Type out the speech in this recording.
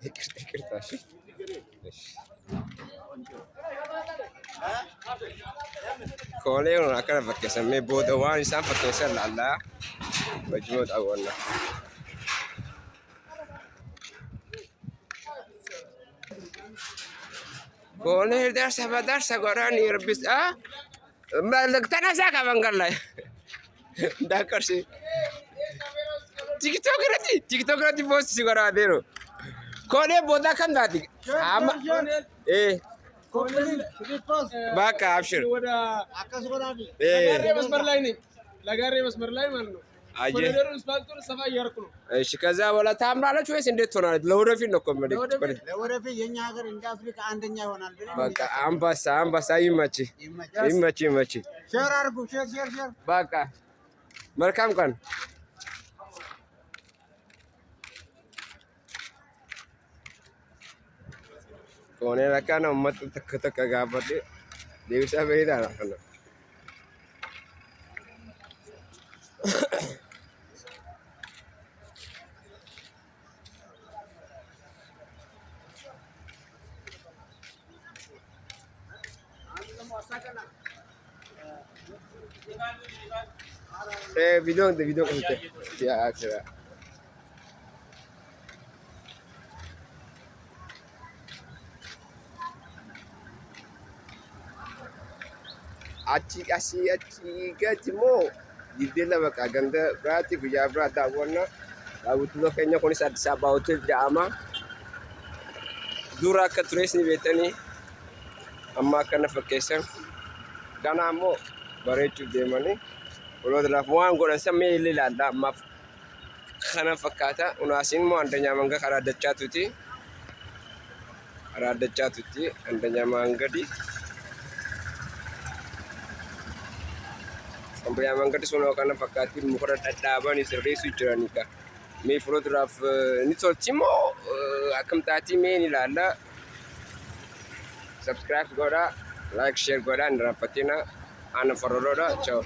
ይቅርታ እሺ ኮሌው አከረ ፈከሰ ቦደ ዋን ኢሳን ፈከሰ ላላ በጅሞ ጣወና ኮሌ ደርሰ ጎራን ይርብስ መልክ ተነሳ ከመንገድ ላይ እንዳቀርሽ ቲክቶክ ረቲ ፖስት ሲጎራ ዴሮ ኮሌ ቦታ ከንዳቲ አማ በቃ አብሽር ለጋሬ መስመር ላይ ማለት ነው። ኮሪደሩ ስፓልቱን ሰፋ እያደረኩ ነው። እሺ ከዛ በኋላ ታምራለች ወይስ እንዴት ትሆናለች? ለወደፊት ነው እኮ ለወደፊት የኛ ሀገር እንደ አፍሪካ አንደኛ ይሆናል ብለን በቃ አምባሳ ይመች። ሼር አድርጉ ሼር በቃ መልካም ቀን ከሆነ ለካ ነው መጥ ተከጋበደ ሌብሳ በሄዳ ነው video que ya será achi gajimo didela baka ganda berarti guya berada warna lalu tu kayaknya konis Addis Ababa hotel Dama dura ke turis ni betani amma kana vacation dana mo barechu demani ulo dala fuan goran samme lila da ma kana fakata unasin mo andanya mangga kara dachatuti andanya manggadi sampai yang mangga sono kana fakati mukora dadabani sirresu jiranika me photograph ni toltimo akam tati me ni lala subscribe goda like share goda ndra patina ana faroloda ciao